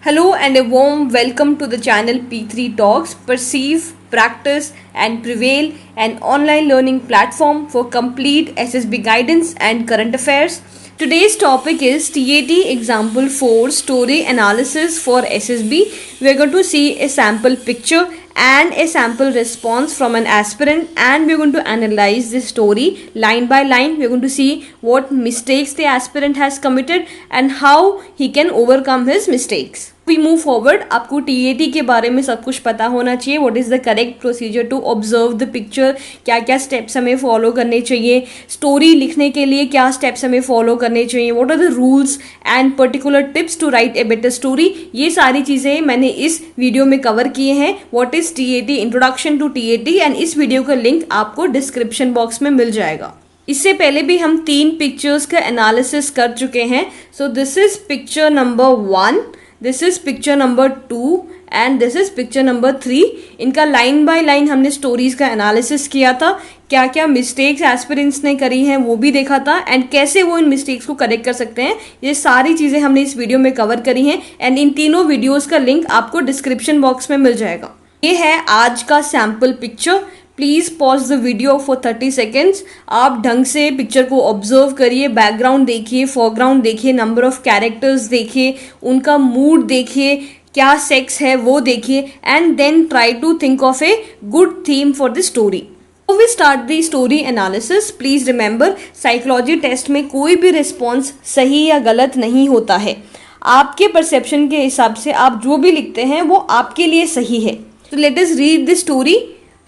Hello and a warm welcome to the channel P3 Talks, Perceive, Practice and Prevail, an online learning platform for complete SSB guidance and current affairs. Today's topic is TAT Example 4 Story Analysis for SSB. We are going to see a sample picture and a sample response from an aspirant, and we are going to analyze this story line by line. We are going to see what mistakes the aspirant has committed and how he can overcome his mistakes. We move forward. आपको TAT के बारे में सब कुछ पता होना चाहिए. What is the correct procedure to observe the picture? क्या क्या steps हमें follow करने चाहिए. Story लिखने के लिए क्या steps हमें follow करने चाहिए. What are the rules and particular tips to write a better story? ये सारी चीज़ें मैंने इस वीडियो में कवर किए हैं. What is TAT? Introduction to TAT, and इस वीडियो का लिंक आपको डिस्क्रिप्शन बॉक्स में मिल जाएगा. इससे पहले भी हम 3 पिक्चर्स का एनालिसिस कर चुके हैं. So this is picture number 1, this is picture number 2 and this is picture number 3. इनका लाइन बाय लाइन हमने स्टोरीज का एनालिसिस किया था. क्या क्या मिस्टेक्स एस्पिरेंट्स ने करी हैं वो भी देखा था, एंड कैसे वो इन मिस्टेक्स को करेक्ट कर सकते हैं. ये सारी चीज़ें हमने इस वीडियो में कवर करी हैं, एंड इन तीनों वीडियोज़ का लिंक आपको डिस्क्रिप्शन बॉक्स में मिल जाएगा. ये है आज का sample picture. Please pause the video for 30 seconds. आप ढंग से पिक्चर को ऑब्जर्व करिए, बैकग्राउंड देखिए, फोरग्राउंड देखिए, नंबर ऑफ कैरेक्टर्स देखिए, उनका मूड देखिए, क्या सेक्स है वो देखिए, and then try to think of a good theme for the story. We start the story analysis. Please remember, psychology test में कोई भी रिस्पॉन्स सही या गलत नहीं होता है. आपके परसेप्शन के हिसाब से आप जो भी लिखते हैं वो आपके लिए सही है. तो let us read the story.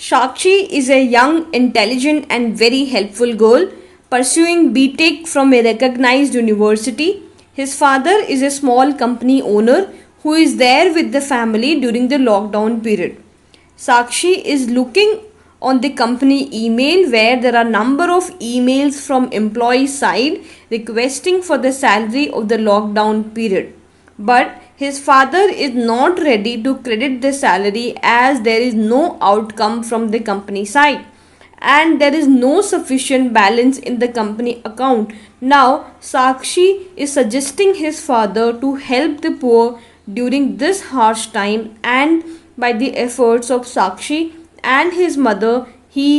Sakshi is a young, intelligent and very helpful girl pursuing BTech from a recognized university. His father is a small company owner who is there with the family during the lockdown period. Sakshi is looking on the company email where there are number of emails from employee side requesting for the salary of the lockdown period. But his father is not ready to credit the salary as there is no outcome from the company side and there is no sufficient balance in the company account. Now Sakshi is suggesting his father to help the poor during this harsh time, and by the efforts of Sakshi and his mother he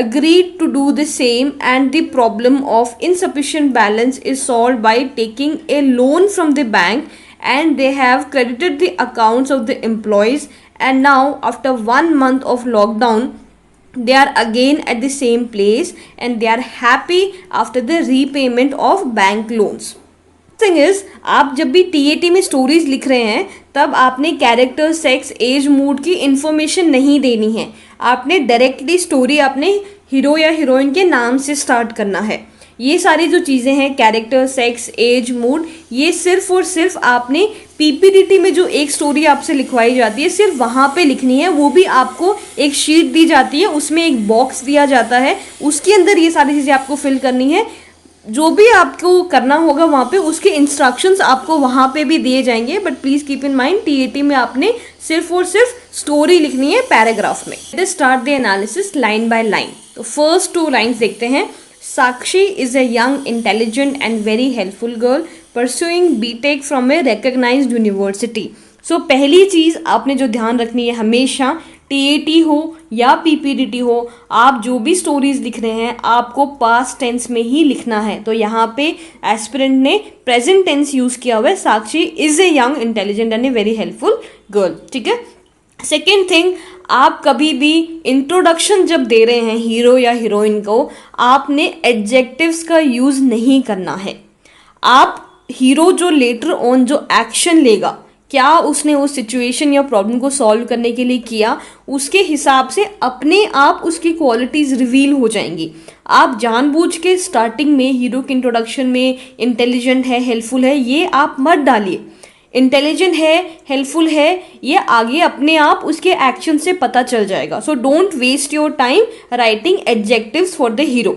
agreed to do the same, and the problem of insufficient balance is solved by taking a loan from the bank, and they have credited the accounts of the employees, and now after 1 month of lockdown they are again at the same place and they are happy after the repayment of bank loans. Thing is, आप जब भी TAT में stories लिख रहे हैं तब आपने character, sex, as, mood की इंफॉर्मेशन नहीं देनी है. आपने डायरेक्टली स्टोरी अपने हीरो या हीरोइन के नाम से स्टार्ट करना है. ये सारी जो चीज़ें हैं, कैरेक्टर, सेक्स, एज, मूड, ये सिर्फ और सिर्फ आपने PPTT में जो एक स्टोरी आपसे लिखवाई जाती है सिर्फ वहाँ पे लिखनी है. वो भी आपको एक शीट दी जाती है, उसमें एक बॉक्स दिया जाता है, उसके अंदर ये सारी चीज़ें आपको फिल करनी है. जो भी आपको करना होगा वहाँ पे उसके इंस्ट्रक्शंस आपको वहाँ पे भी दिए जाएंगे. But please keep in mind, TAT में आपने सिर्फ और सिर्फ स्टोरी लिखनी है पैराग्राफ में. Let's start the analysis line by line. तो फर्स्ट 2 लाइन्स देखते हैं. Sakshi is a young, intelligent and very helpful girl pursuing BTech from a recognized university. So पहली चीज़ आपने जो ध्यान रखनी है हमेशा, TAT हो या PPTT हो, आप जो भी स्टोरीज लिख रहे हैं आपको पास्ट टेंस में ही लिखना है. तो यहाँ पे एस्पिरेंट ने प्रेजेंट टेंस यूज़ किया हुआ है. Sakshi is a young, intelligent and a very helpful girl. ठीक है. सेकेंड थिंग, आप कभी भी इंट्रोडक्शन जब दे रहे हैं हीरो या हीरोइन को, आपने एडजेक्टिव्स का यूज़ नहीं करना है. आप हीरो जो लेटर ऑन जो एक्शन लेगा, क्या उसने उस सिचुएशन या प्रॉब्लम को सॉल्व करने के लिए किया, उसके हिसाब से अपने आप उसकी क्वालिटीज़ रिवील हो जाएंगी. आप जानबूझ के स्टार्टिंग में हीरो के इंट्रोडक्शन में इंटेलिजेंट है, हेल्पफुल है, ये आप मत डालिए. इंटेलिजेंट है, हेल्पफुल है, ये आगे अपने आप उसके एक्शन से पता चल जाएगा. So don't waste your time writing adjectives for the hero.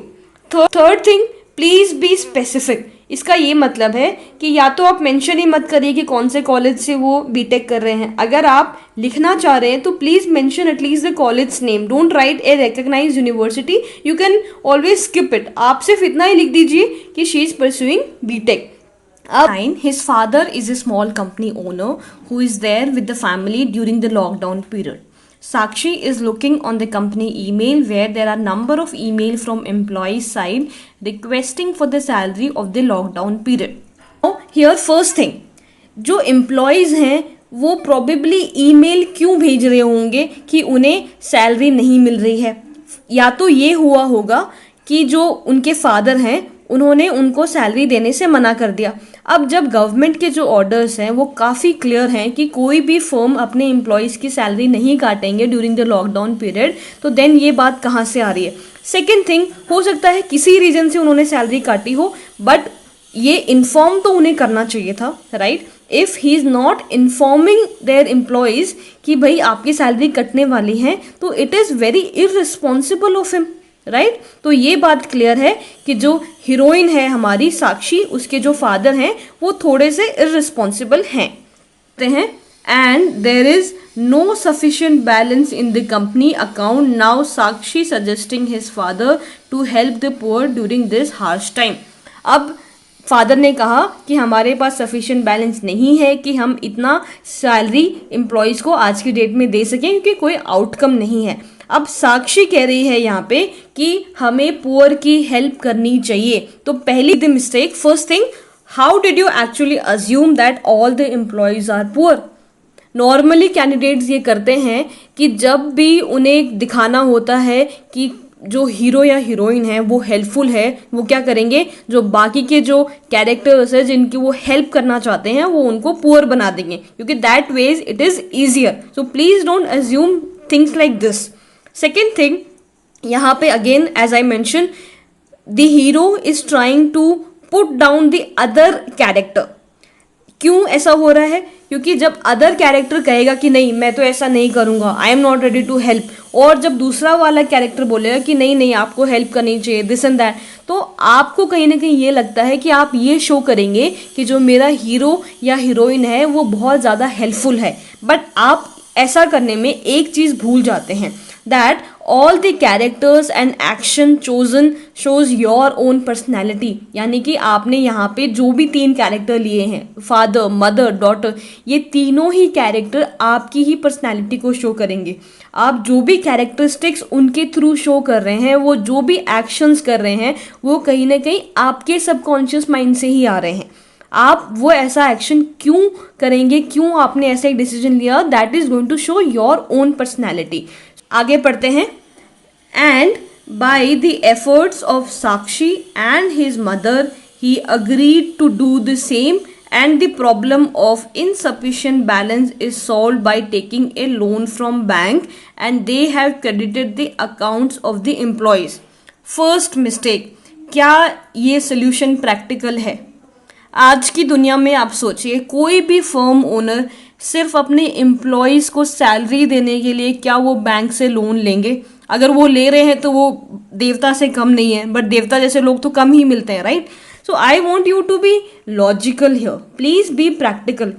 Third thing, please be specific. इसका ये मतलब है कि या तो आप मेंशन ही मत करिए कि कौन से कॉलेज से वो BTech कर रहे हैं. अगर आप लिखना चाह रहे हैं तो please mention at least the college name. Don't write a recognized university, you can always skip it. आप सिर्फ इतना ही लिख दीजिए कि she is pursuing BTech. Nine, his father is a small company owner who is there with the family during the lockdown period. Sakshi is looking on the company email where there are number of email from employees side requesting for the salary of the lockdown period. Now here first thing, जो employees हैं वो probably email क्यों भेज रहे होंगे कि उन्हें salary नहीं मिल रही है? या तो ये हुआ होगा कि जो उनके फादर हैं उन्होंने उनको सैलरी देने से मना कर दिया। अब जब गवर्नमेंट के जो ऑर्डर्स हैं वो काफ़ी क्लियर हैं कि कोई भी फर्म अपने एम्प्लॉयज़ की सैलरी नहीं काटेंगे ड्यूरिंग द लॉकडाउन पीरियड, तो देन ये बात कहाँ से आ रही है? सेकेंड थिंग, हो सकता है किसी रीजन से उन्होंने सैलरी काटी हो, बट ये इन्फॉर्म तो उन्हें करना चाहिए था, right? If he is not informing there employees कि भाई आपकी सैलरी कटने वाली है, तो it is very irresponsible of him, right? तो ये बात क्लियर है कि जो हीरोइन है हमारी साक्षी, उसके जो फादर हैं वो थोड़े से इररिस्पॉन्सिबल हैं। And there is no sufficient balance in the company account, now Sakshi suggesting his father to help the poor during this harsh time. अब फादर ने कहा कि हमारे पास सफिशिएंट बैलेंस नहीं है कि हम इतना सैलरी एम्प्लॉयज़ को आज की डेट में दे सकें, क्योंकि कोई आउटकम नहीं है। अब साक्षी कह रही है यहाँ पे कि हमें पुअर की हेल्प करनी चाहिए। तो पहली the mistake, first thing, how did you actually assume that all the employees are poor? Normally candidates ये करते हैं कि जब भी उन्हें दिखाना होता है कि जो हीरो या हीरोइन है वो हेल्पफुल है, वो क्या करेंगे, जो बाकी के जो कैरेक्टर्स है जिनकी वो हेल्प करना चाहते हैं वो उनको पुअर बना देंगे, क्योंकि that way it is easier. So please don't assume things like this. Second thing, यहाँ पे again as I mention, the hero is trying to put down the other character. क्यों ऐसा हो रहा है? क्योंकि जब अदर कैरेक्टर कहेगा कि नहीं मैं तो ऐसा नहीं करूँगा, I am not ready to help, और जब दूसरा वाला कैरेक्टर बोलेगा कि नहीं नहीं आपको हेल्प करनी चाहिए, दिस एंड दैट, तो आपको कहीं ना कहीं ये लगता है कि आप ये शो करेंगे कि जो मेरा हीरो या हीरोइन है वो बहुत ज़्यादा हेल्पफुल है। बट आप ऐसा करने में एक चीज़ भूल जाते हैं, that all the characters and action chosen shows your own personality। यानी कि आपने यहाँ पे जो भी 3 कैरेक्टर लिए हैं, फादर, मदर, डॉटर, ये तीनों ही कैरेक्टर आपकी ही पर्सनैलिटी को शो करेंगे। आप जो भी कैरेक्टरिस्टिक्स उनके थ्रू शो कर रहे हैं, वो जो भी एक्शंस कर रहे हैं, वो कहीं ना कहीं आपके सबकॉन्शियस माइंड से ही आ रहे हैं। आप वो ऐसा एक्शन क्यों करेंगे, क्यों आपने ऐसा एक डिसीजन लिया, that is going to show your own personality. आगे पढ़ते हैं। And by the efforts of Sakshi and his mother he agreed to do the same, and the problem of insufficient balance is solve by taking a loan from bank, and they have credited the accounts of the employees. First mistake, क्या ये solution practical है? आज की दुनिया में आप सोचिए, कोई भी फर्म ओनर सिर्फ अपने एम्प्लॉयज़ को सैलरी देने के लिए क्या वो बैंक से लोन लेंगे? अगर वो ले रहे हैं तो वो देवता से कम नहीं है, बट देवता जैसे लोग तो कम ही मिलते हैं, right? So I want you to be logical here, please be practical.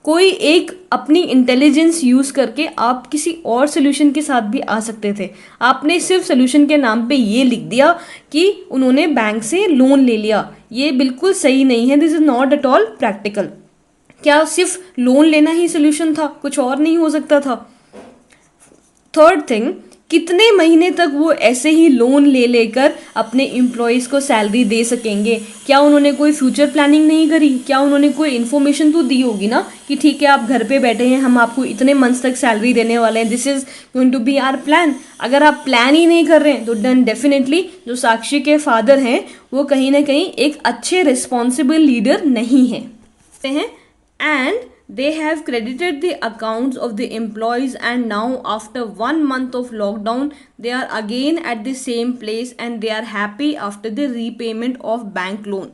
कोई एक अपनी इंटेलिजेंस यूज़ करके आप किसी और सोल्यूशन के साथ भी आ सकते थे। आपने सिर्फ सोल्यूशन के नाम पे ये लिख दिया कि उन्होंने बैंक से लोन ले लिया, ये बिल्कुल सही नहीं है। This is not at all practical. क्या सिर्फ लोन लेना ही सोल्यूशन था? कुछ और नहीं हो सकता था? थर्ड थिंग, कितने महीने तक वो ऐसे ही लोन ले लेकर अपने एम्प्लॉयज़ को सैलरी दे सकेंगे? क्या उन्होंने कोई फ्यूचर प्लानिंग नहीं करी? क्या उन्होंने कोई इन्फॉर्मेशन तो दी होगी ना कि ठीक है आप घर पे बैठे हैं, हम आपको इतने मंथ्स तक सैलरी देने वाले हैं, this is going to be our plan. अगर आप प्लान ही नहीं कर रहे हैं तो देन डेफिनेटली जो साक्षी के फादर हैं वो कहीं ना कहीं एक अच्छे रिस्पॉन्सिबल लीडर नहीं हैं। And they have credited the accounts of the employees, and now after 1 month of lockdown they are again at the same place and they are happy after the repayment of bank loan।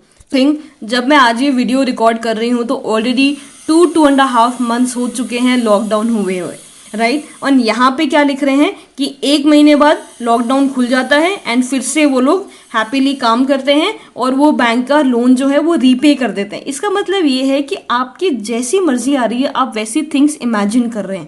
जब मैं आज ये video record कर रही हूँ तो already 2.5 months हो चुके हैं लॉकडाउन हुए हुए, राइट? और यहाँ पे क्या लिख रहे हैं कि 1 महीने बाद लॉकडाउन खुल जाता है एंड फिर से वो लोग हैप्पीली काम करते हैं और वो बैंक का लोन जो है वो रीपे कर देते हैं। इसका मतलब ये है कि आपकी जैसी मर्जी आ रही है आप वैसी थिंग्स इमेजिन कर रहे हैं।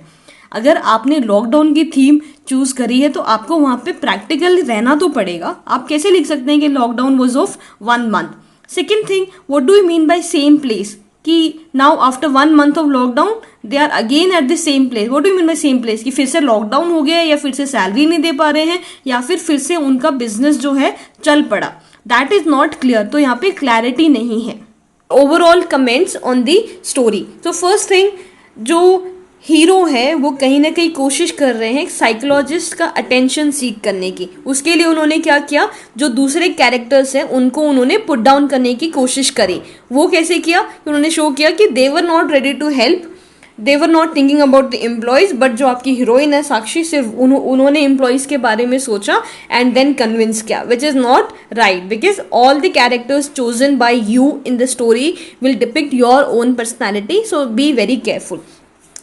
अगर आपने लॉकडाउन की थीम चूज करी है तो आपको वहाँ पे प्रैक्टिकल रहना तो पड़ेगा। आप कैसे लिख सकते हैं कि lockdown was of 1 month? Second thing, what do you mean by same place, कि now after 1 month of lockdown they are again at the same place. What do you mean by same place, कि फिर से lockdown हो गया, या फिर से salary नहीं दे पा रहे हैं, या फिर से उनका बिजनेस जो है चल पड़ा. That is not clear. तो यहाँ पे क्लैरिटी नहीं है. Overall comments on the story. तो फर्स्ट थिंग, जो हीरो है वो कहीं ना कहीं कोशिश कर रहे हैं साइकोलॉजिस्ट का अटेंशन सीख करने की. उसके लिए उन्होंने क्या किया, जो दूसरे कैरेक्टर्स हैं उनको उन्होंने पुट डाउन करने की कोशिश करी. वो कैसे किया, उन्होंने शो किया कि they were not ready to help, they were not thinking about the employees, but जो आपकी हीरोइन है साक्षी, सिर्फ उन्होंने एम्प्लॉयज के बारे में सोचा एंड देन कन्विंस किया, which is not right, because all the characters chosen by you in the story will depict your own personality. So be very careful.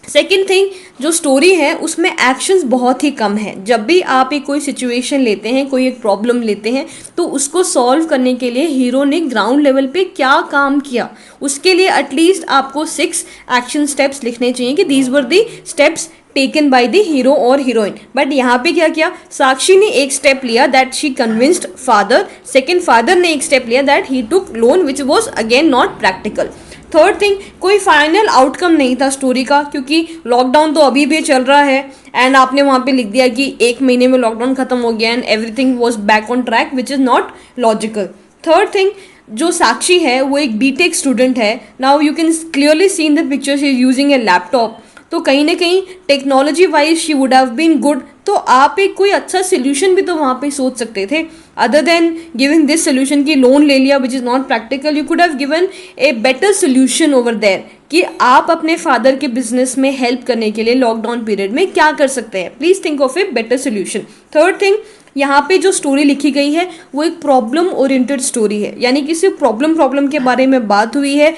Second thing, जो स्टोरी है उसमें एक्शंस बहुत ही कम है. जब भी आप एक कोई सिचुएशन लेते हैं, कोई एक प्रॉब्लम लेते हैं, तो उसको सॉल्व करने के लिए हीरो ने ग्राउंड लेवल पे क्या काम किया, उसके लिए एटलीस्ट आपको 6 एक्शन स्टेप्स लिखने चाहिए कि these were the steps taken by the hero और हीरोइन. बट यहाँ पे क्या किया, साक्षी ने एक स्टेप लिया that she convinced father. Second, father ने एक स्टेप लिया that he took loan which was again not practical. Third thing, कोई फाइनल आउटकम नहीं था स्टोरी का, क्योंकि लॉकडाउन तो अभी भी चल रहा है एंड आपने वहाँ पे लिख दिया कि 1 महीने में लॉकडाउन खत्म हो गया and everything was back on track, which is not logical. Third thing, जो साक्षी है वो एक बीटेक स्टूडेंट है. Now you can clearly see in the picture she is using a laptop. तो कहीं ना कहीं technology wise she would have been good. तो आप एक कोई अच्छा सोल्यूशन भी तो वहाँ पे सोच सकते थे, other than giving this solution की लोन ले लिया which is not practical. You could have given a better solution over there कि आप अपने फादर के बिजनेस में हेल्प करने के लिए लॉकडाउन पीरियड में क्या कर सकते हैं. Please think of A better solution. Third thing, यहाँ पे जो स्टोरी लिखी गई है वो एक प्रॉब्लम ओरिएंटेड स्टोरी है, यानी कि सिर्फ प्रॉब्लम के बारे में बात हुई है.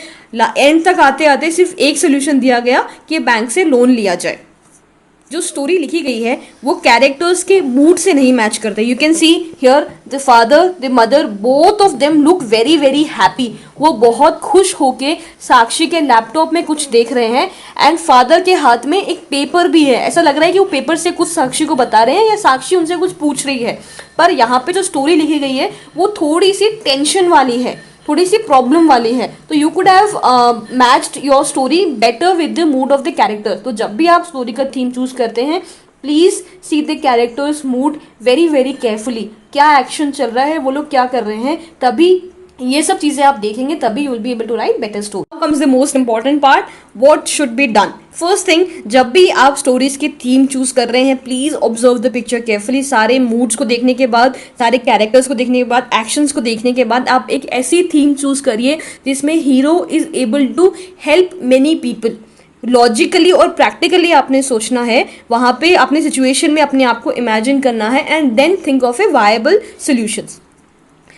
एंड तक आते आते सिर्फ एक सोल्यूशन दिया गया कि बैंक से लोन लिया जाए. जो स्टोरी लिखी गई है वो कैरेक्टर्स के मूड से नहीं मैच करते. You can see here the father, the mother, both of them look very very happy. वो बहुत खुश होके साक्षी के लैपटॉप में कुछ देख रहे हैं एंड फादर के हाथ में एक पेपर भी है. ऐसा लग रहा है कि वो पेपर से कुछ साक्षी को बता रहे हैं या साक्षी उनसे कुछ पूछ रही है. पर यहाँ पे जो स्टोरी लिखी गई है वो थोड़ी सी टेंशन वाली है, थोड़ी सी प्रॉब्लम वाली है. तो you could have matched your story better with the mood off the character. तो जब भी आप स्टोरी का थीम चूज करते हैं, please see the characters mood very very carefully. क्या एक्शन चल रहा है, वो लोग क्या कर रहे हैं, तभी ये सब चीजें आप देखेंगे, तभी you will be able to write better story. Now comes the most important part, what should be done. First thing, जब भी आप स्टोरीज की थीम चूज कर रहे हैं, please observe the picture carefully. सारे मूड्स को देखने के बाद, सारे कैरेक्टर्स को देखने के बाद, एक्शंस को देखने के बाद आप एक ऐसी थीम चूज करिए जिसमें hero is able to help many people. Logically और प्रैक्टिकली आपने सोचना है, वहां पे अपने सिचुएशन में अपने आप को इमेजिन करना है and then think of a viable solutions.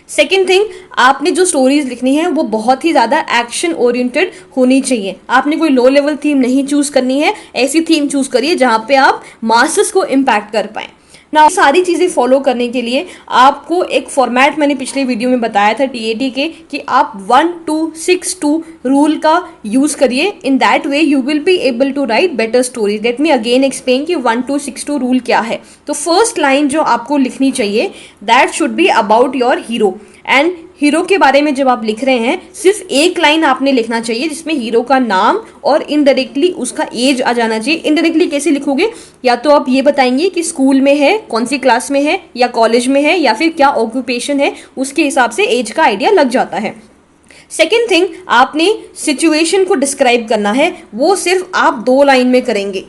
Second thing, आपने जो स्टोरीज लिखनी है वो बहुत ही ज़्यादा एक्शन ओरिएंटेड होनी चाहिए. आपने कोई लो लेवल थीम नहीं चूज करनी है, ऐसी थीम चूज करिए जहाँ पे आप मासेस को इम्पैक्ट कर पाएं. ना सारी चीज़ें फॉलो करने के लिए आपको एक फॉर्मेट मैंने पिछले वीडियो में बताया था TAT के, कि आप 1262 रूल का यूज़ करिए. In that way you will be able to write better stories. Let me again explain कि 1262 रूल क्या है. तो फर्स्ट लाइन जो आपको लिखनी चाहिए, that should be about your hero. And hero के बारे में जब आप लिख रहे हैं, सिर्फ एक लाइन आपने लिखना चाहिए जिसमें हीरो का नाम और इनडायरेक्टली उसका एज आ जाना चाहिए. इनडायरेक्टली कैसे लिखोगे, या तो आप ये बताएंगे कि स्कूल में है, कौन सी क्लास में है, या कॉलेज में है, या फिर क्या ऑक्यूपेशन है, उसके हिसाब से एज का आइडिया लग जाता है. सेकेंड थिंग, आपने सिचुएशन को डिस्क्राइब करना है, वो सिर्फ आप 2 लाइन में करेंगे.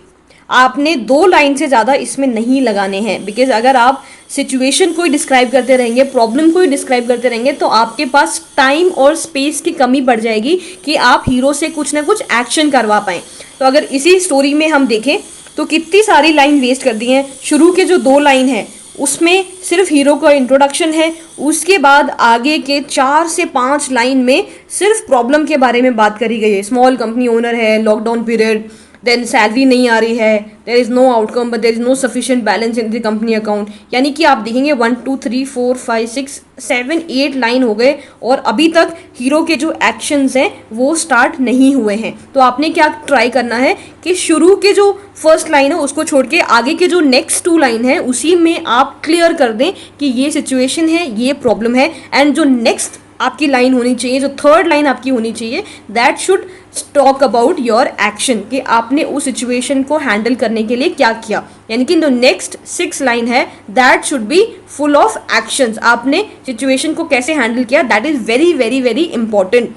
आपने 2 लाइन से ज़्यादा इसमें नहीं लगाने हैं, बिकॉज अगर आप सिचुएशन को ही डिस्क्राइब करते रहेंगे, प्रॉब्लम को ही डिस्क्राइब करते रहेंगे, तो आपके पास टाइम और स्पेस की कमी बढ़ जाएगी कि आप हीरो से कुछ ना कुछ एक्शन करवा पाएँ. तो अगर इसी स्टोरी में हम देखें तो कितनी सारी लाइन वेस्ट कर दी हैं. शुरू के जो 2 लाइन हैं उसमें सिर्फ हीरो का इंट्रोडक्शन है, उसके बाद आगे के 4 से 5 लाइन में सिर्फ प्रॉब्लम के बारे में बात करी गई है. स्मॉल कंपनी ओनर है, लॉकडाउन पीरियड, देन सैलरी नहीं आ रही है, there is no outcome but there is no sufficient balance in the company account. यानी कि आप देखेंगे 1 2 3 4 5 6 7 8 लाइन हो गए और अभी तक हीरो के जो एक्शंस हैं वो स्टार्ट नहीं हुए हैं. तो आपने क्या ट्राई करना है कि शुरू के जो फर्स्ट लाइन है उसको छोड़ के आगे के जो नेक्स्ट 2 लाइन है उसी में आप क्लियर कर दें कि ये सिचुएशन है, ये प्रॉब्लम है, एंड जो नेक्स्ट आपकी लाइन होनी चाहिए, जो थर्ड लाइन आपकी होनी चाहिए, that should talk about your action, कि आपने उस सिचुएशन को हैंडल करने के लिए क्या किया. यानी कि जो नेक्स्ट 6 लाइन है that should be full of actions. आपने सिचुएशन को कैसे हैंडल किया, that is very very very important.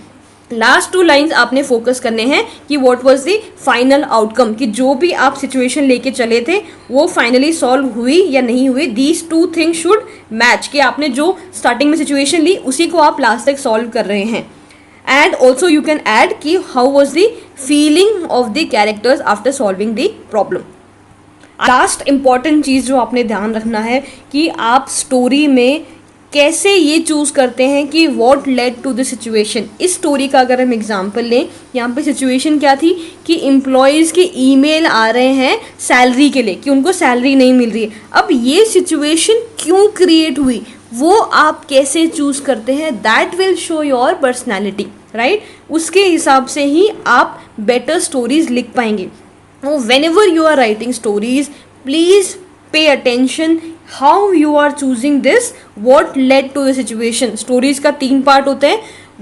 Last 2 lines आपने फोकस करने हैं कि what was the final outcome, कि जो भी आप सिचुएशन लेके चले थे वो फाइनली सॉल्व हुई या नहीं हुई. दीज 2 थिंग्स शुड मैच, कि आपने जो स्टार्टिंग में सिचुएशन ली उसी को आप लास्ट तक सॉल्व कर रहे हैं. And also you can add कि how was the feeling of the characters after solving the problem. Last important चीज़ जो आपने ध्यान रखना है कि आप स्टोरी में कैसे ये चूज़ करते हैं कि what led to the situation. इस स्टोरी का अगर हम एग्जाम्पल लें, यहाँ पे सिचुएशन क्या थी कि एम्प्लॉयज़ के ईमेल आ रहे हैं सैलरी के लिए, कि उनको सैलरी नहीं मिल रही है. अब ये सिचुएशन क्यों क्रिएट हुई वो आप कैसे चूज़ करते हैं, that will show your personality, right. उसके हिसाब से ही आप बेटर स्टोरीज लिख पाएंगे. Whenever you are writing stories, please pay attention how you are choosing this, what led to the situation. Stories का 3 पार्ट होते हैं,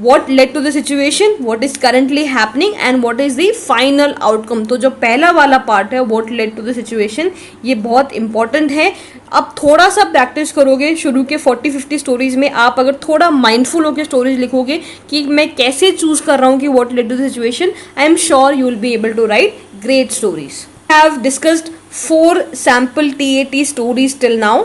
what led to the situation, what is currently happening and what is the final outcome. तो जो पहला वाला part है what led to the situation, ये बहुत इंपॉर्टेंट है. अब थोड़ा सा प्रैक्टिस करोगे, शुरू के 40-50 स्टोरीज में आप अगर थोड़ा माइंडफुल होकर स्टोरीज लिखोगे कि मैं कैसे चूज कर रहा हूँ कि what led to the situation, I am sure you will be able to write great stories. I have discussed 4 sample TAT stories till now.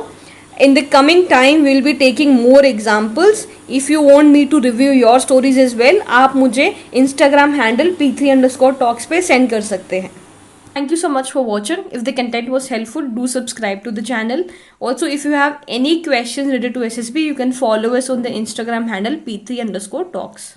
In the coming time we will be taking more examples. If you want me to review your stories as well, आप मुझे Instagram handle p3_talks पे send कर सकते हैं. Thank you so much for watching. If the content was helpful, do subscribe to the channel. Also, if you have any questions related to SSB, you can follow us on the Instagram handle p3_talks.